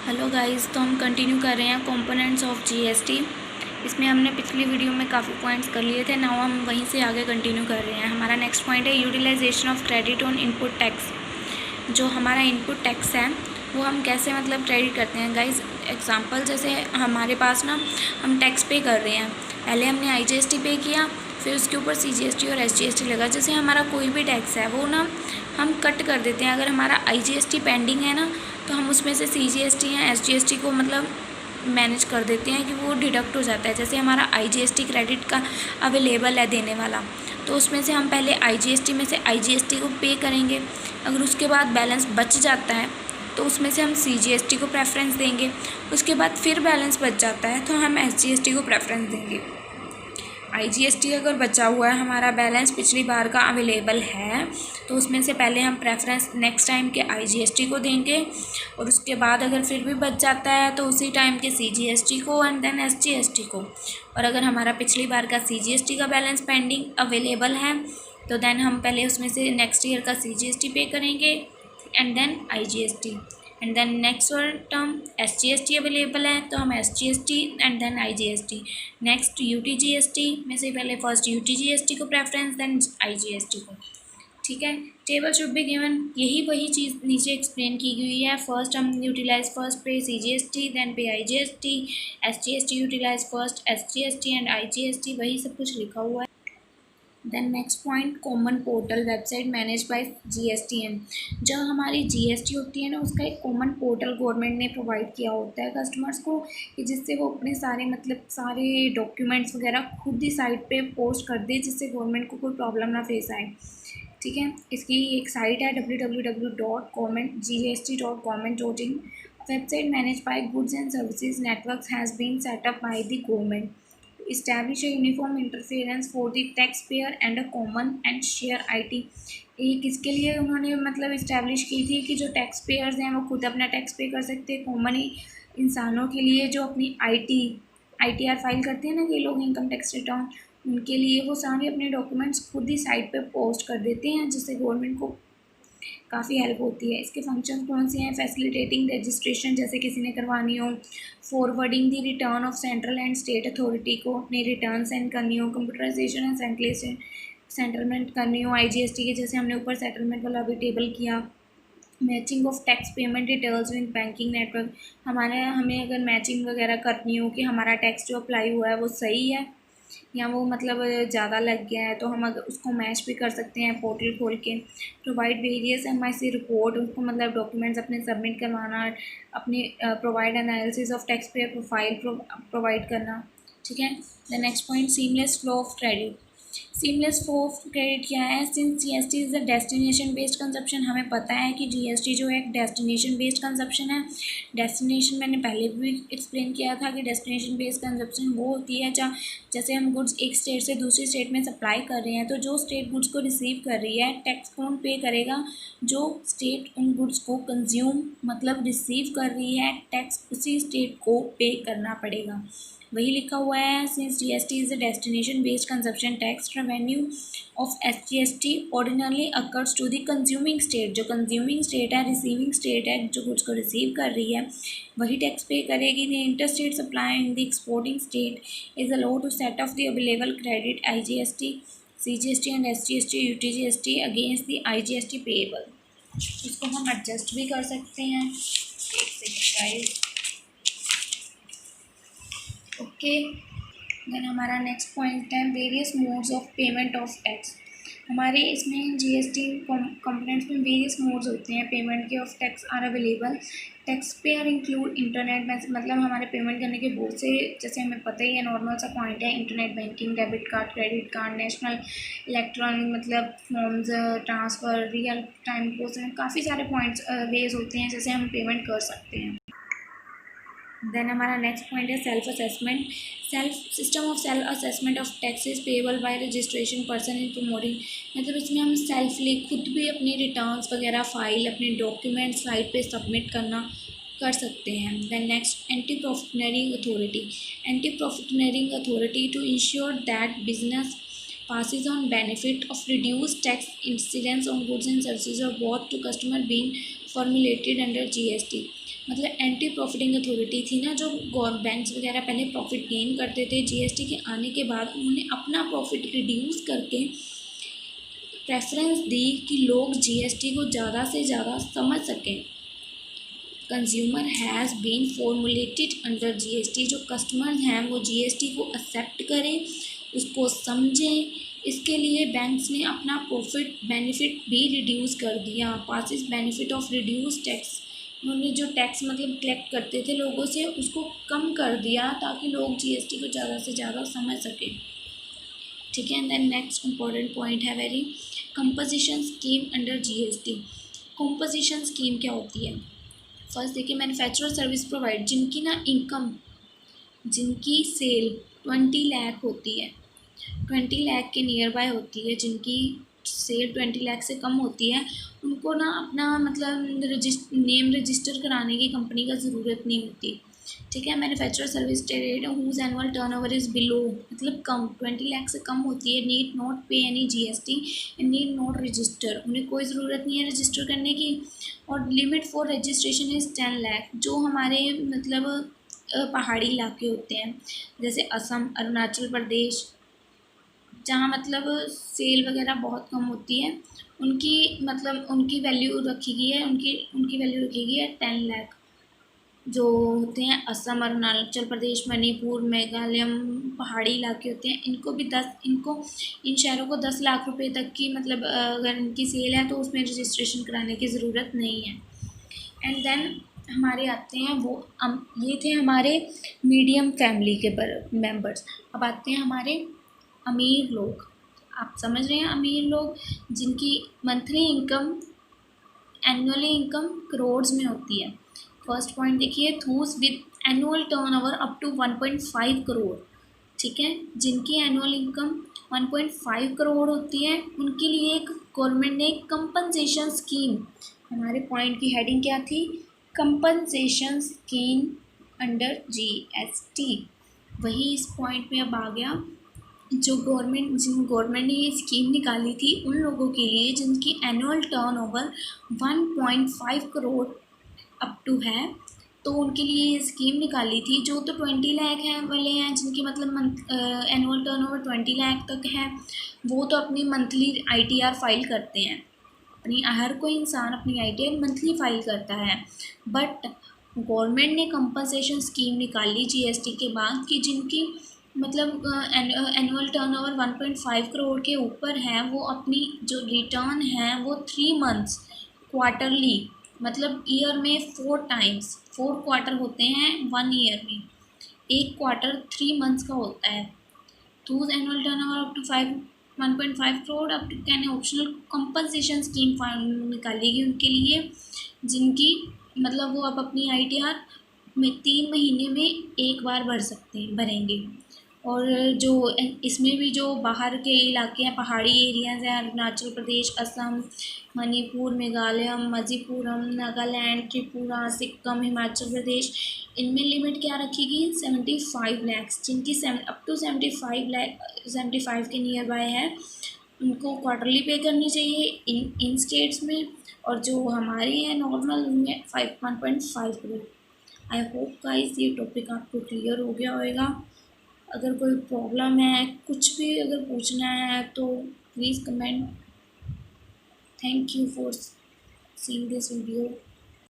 Hello guys, तो हम continue कर रहे हैं कंपोनेंट्स ऑफ जीएसटी। इसमें हमने पिछली वीडियो में काफ़ी पॉइंट्स कर लिए थे। नाउ हम वहीं से आगे कंटिन्यू कर रहे हैं। हमारा नेक्स्ट पॉइंट है utilization of credit on input tax. जो हमारा इनपुट टैक्स है वो हम कैसे क्रेडिट करते हैं गाइस। एग्जांपल जैसे हमारे पास हम टैक्स पे कर रहे हैं। पहले हमने आईजीएसटी पे किया, फिर उसके ऊपर सीजीएसटी और एसजीएसटी लगा। जैसे हमारा कोई भी टैक्स है वो हम कट कर देते हैं। अगर हमारा आईजीएसटी पेंडिंग है तो हम उसमें से सीजीएसटी या एसजीएसटी को मैनेज कर देते हैं कि वो डिडक्ट हो जाता है। जैसे हमारा आईजीएसटी क्रेडिट का अवेलेबल है देने वाला, तो उसमें से हम पहले आईजीएसटी में से आईजीएसटी को पे करेंगे। अगर उसके बाद बैलेंस बच जाता है तो उसमें से हम सीजीएसटी को प्रेफरेंस देंगे। उसके बाद फिर बैलेंस बच जाता है तो हम एसजीएसटी को प्रेफरेंस देंगे। आईजीएसटी अगर बचा हुआ है, हमारा बैलेंस पिछली बार का अवेलेबल है, तो उसमें से पहले हम प्रेफरेंस नेक्स्ट टाइम के आईजीएसटी को देंगे। और उसके बाद अगर फिर भी बच जाता है तो उसी टाइम के सीजीएसटी को एंड देन एसजीएसटी को। और अगर हमारा पिछली बार का सीजीएसटी का बैलेंस पेंडिंग अवेलेबल है तो देन हम पहले उसमें से नेक्स्ट ईयर का सीजीएसटी पे करेंगे and then IGST. And then next term SGST available है तो हम SGST and then IGST. Next UTGST में से पहले फर्स्ट यूटीजीएसटी को प्रेफरेंस देन आईजीएसटी को। ठीक है, टेबल शुड बी गिवन। यही वही चीज़ नीचे एक्सप्लेन की गई है। फर्स्ट हम utilize first pay CGST, then pay IGST, SGST utilize first SGST and IGST, वही सब कुछ लिखा हुआ है। Then next point, common portal website manage by GSTN. जो हमारी जीएसटी होती है उसका एक कॉमन पोर्टल गवर्नमेंट ने प्रोवाइड किया होता है कस्टमर्स को, कि जिससे वो अपने सारे डॉक्यूमेंट्स वगैरह खुद ही साइट पे पोस्ट कर दे, जिससे गवर्नमेंट को कोई प्रॉब्लम ना फेस आए। ठीक है, इसकी एक साइट है www.gst.government.in। Website manage by goods and services network has been set up by the government establish a uniform interference for the taxpayer and a common and share IT। ये किसके लिए उन्होंने इस्टेब्लिश की थी कि जो टैक्स पेयर्स हैं वो खुद अपना टैक्स पे कर सकते हैं। कॉमन इंसानों के लिए जो अपनी ITR फाइल करते हैं कि लोग इनकम टैक्स रिटर्न, उनके लिए वो सारे अपने डॉक्यूमेंट्स खुद ही साइट पे पोस्ट कर देते हैं, जिससे गवर्नमेंट को काफ़ी हेल्प होती है। इसके फंक्शन कौन से हैं? फैसिलिटेटिंग रजिस्ट्रेशन, जैसे किसी ने करवानी हो। Forwarding the return of central and state authority को अपनी रिटर्न सेंड करनी हो। कंप्यूटराइजेशन एंड सेटलमेंट करनी हो आईजीएसटी के, जैसे हमने ऊपर सेटलमेंट वाला भी टेबल किया। Matching of tax payment details with banking network, हमें अगर मैचिंग वगैरह करनी हो कि हमारा टैक्स जो अप्लाई हुआ है वो सही है या वो ज़्यादा लग गया है, तो हम अगर उसको मैच भी कर सकते हैं पोर्टल खोल के। प्रोवाइड वेरियस एमआईसी रिपोर्ट, उसको डॉक्यूमेंट्स अपने सबमिट करवाना, अपनी provide analysis of tax payer profile provide करना। ठीक है, the next point, seamless flow of credit. Seamless flow of credit क्या है? Since GST is a destination based consumption, हमें पता है कि जीएसटी जो है एक डेस्टिनेशन बेस्ड कंजप्शन है। डेस्टिनेशन मैंने पहले भी एक्सप्लेन किया था कि डेस्टिनेशन बेस्ड कंजप्शन वो होती है जहाँ जैसे हम गुड्स एक स्टेट से दूसरी स्टेट में सप्लाई कर रहे हैं, तो जो स्टेट गुड्स को रिसीव कर रही है टैक्स कौन पे करेगा? जो स्टेट उन गुड्स को कंज्यूम रिसीव कर रही है, टैक्स उसी स्टेट को पे करना पड़ेगा। वही लिखा हुआ है। Since GST is a destination based consumption, tax revenue of SGST ordinarily occurs to the consuming state. जो कंज्यूमिंग स्टेट है, रिसीविंग स्टेट है, जो गुड्स को रिसीव कर रही है, वही टैक्स पे करेगी। The inter state supply in the exporting state is allowed to set off the available credit IGST, CGST and SGST UTGST against the IGST payable. इसको हम एडजस्ट भी कर सकते हैं। एक सेकंड, ओके। देन हमारा next point है various modes of payment of tax. हमारे इसमें जीएसटी कंपोनेंट्स में वेरियस मोड्स होते हैं पेमेंट के of tax are available. Tax payer include internet में हमारे पेमेंट करने के बहुत से, जैसे हमें पता ही है नॉर्मल सा पॉइंट है, internet banking, debit card, credit card, national electronic forms transfer, real time post, काफ़ी सारे पॉइंट्स वेज होते हैं जैसे हम पेमेंट कर सकते हैं। देन हमारा नेक्स्ट पॉइंट है self assessment. System of self assessment of taxes payable by registration person in promoting, इसमें हम सेल्फली खुद भी अपनी रिटर्न्स वगैरह फाइल, अपने डॉक्यूमेंट्स साइट पे सबमिट कर सकते हैं। Then next, anti profiteering authority. Anti profiteering authority to ensure that business passes on benefit of reduced tax incidence on goods and services or both to customer being formulated under GST। मतलब anti profiting authority थी ना, जो banks वगैरह पहले profit gain करते थे, GST के आने के बाद उन्होंने अपना प्रॉफिट रिड्यूस करके प्रेफरेंस दी कि लोग जीएसटी को ज़्यादा से ज़्यादा समझ सकें। Consumer has been formulated under GST, जो कस्टमर हैं वो जीएसटी को एक्सेप्ट करें, उसको समझें। इसके लिए बैंक्स ने अपना प्रॉफिट बेनिफिट भी रिड्यूस कर दिया। Passes benefit of reduce tax, उन्होंने जो टैक्स मतलब कलेक्ट करते थे लोगों से उसको कम कर दिया ताकि लोग जीएसटी को ज़्यादा से ज़्यादा समझ सकें। ठीक है। And then next important point है very, composition scheme under GST. Composition scheme क्या होती है? फर्स्ट देखिए, मैन्युफैक्चरर सर्विस प्रोवाइड, जिनकी ना इनकम, जिनकी सेल 20 लाख होती है, 20 लाख के नियर बाय होती है, जिनकी सेल 20 लाख से कम होती है, उनको ना अपना मतलब नेम रजिस्टर कराने की कंपनी का ज़रूरत नहीं होती। ठीक है। Manufacturer service trade whose annual turnover is below, मतलब कम 20 लाख से कम होती है, need not pay any GST and need not register, उन्हें कोई ज़रूरत नहीं है रजिस्टर करने की। और limit for registration is 10 lakh. जो हमारे मतलब पहाड़ी इलाके होते हैं जैसे असम, अरुणाचल प्रदेश, जहाँ मतलब सेल वगैरह बहुत कम होती है, उनकी मतलब उनकी वैल्यू रखी गई है, उनकी वैल्यू रखी गई है 10 लाख। जो होते हैं असम, अरुणाचल प्रदेश, मणिपुर, मेघालय, पहाड़ी इलाके होते हैं, इनको इन शहरों को 10 लाख रुपए तक की मतलब अगर इनकी सेल है तो उसमें रजिस्ट्रेशन कराने की ज़रूरत नहीं है। एंड देन हमारे आते हैं वो ये थे हमारे मीडियम फैमिली के मेंबर्स। अब आते हैं हमारे अमीर लोग। आप समझ रहे हैं, अमीर लोग जिनकी monthly income, annually income crores में होती है। फर्स्ट पॉइंट देखिए, those with annual turnover up to 1.5 crore. ठीक है। जिनकी एनुअल इनकम 1.5 करोड़ होती है, उनके लिए एक गवर्नमेंट ने कंपनसेशन स्कीम, हमारे पॉइंट की हेडिंग क्या थी? Compensation scheme under GST. वही इस पॉइंट में अब आ गया, जिन गवर्नमेंट ने ये स्कीम निकाली थी उन लोगों के लिए जिनकी annual turnover 1.5 crore up to है, तो उनके लिए ये स्कीम निकाली थी। जो तो 20 लाख हैं वाले हैं, जिनकी मतलब एनुअल टर्नओवर 20 लाख तक है, वो तो अपनी मंथली आईटीआर फाइल करते हैं। अपनी हर कोई इंसान अपनी आईटीआर मंथली फाइल करता है। बट गवर्नमेंट ने कंपनसेशन स्कीम निकाली जीएसटी के बाद कि जिनकी मतलब एनुअल टर्नओवर 1.5 करोड़ के ऊपर है, वो अपनी जो रिटर्न है वो 3 मंथ्स क्वार्टरली, मतलब ईयर में 4 टाइम्स, 4 क्वार्टर होते हैं 1 ईयर में, एक क्वार्टर 3 मंथ्स का होता है। whose annual turnover up to 1.5 crore up to can optional compensation scheme निकालेगी उनके लिए, जिनकी मतलब वो अब अपनी आईटीआर में 3 महीने में एक बार भरेंगे। और जो इसमें भी जो बाहर के इलाके हैं, पहाड़ी एरियाज़ हैं, अरुणाचल प्रदेश, असम, मणिपुर, मेघालय, मिज़ोरम, नागालैंड, त्रिपुरा, सिक्किम, हिमाचल प्रदेश, इनमें लिमिट क्या रखेगी? 75 लैक्स। जिनकी अप टू 75 के नियर बाय है, उनको क्वार्टरली पे करनी चाहिए इन स्टेट्स में, और जो हमारी है नॉर्मल उनमें 1.5 करोड़। आई होप गाइस ये टॉपिक आपको क्लियर हो गया होगा। अगर कोई प्रॉब्लम है, कुछ भी अगर पूछना है तो please comment. Thank you for seeing this video.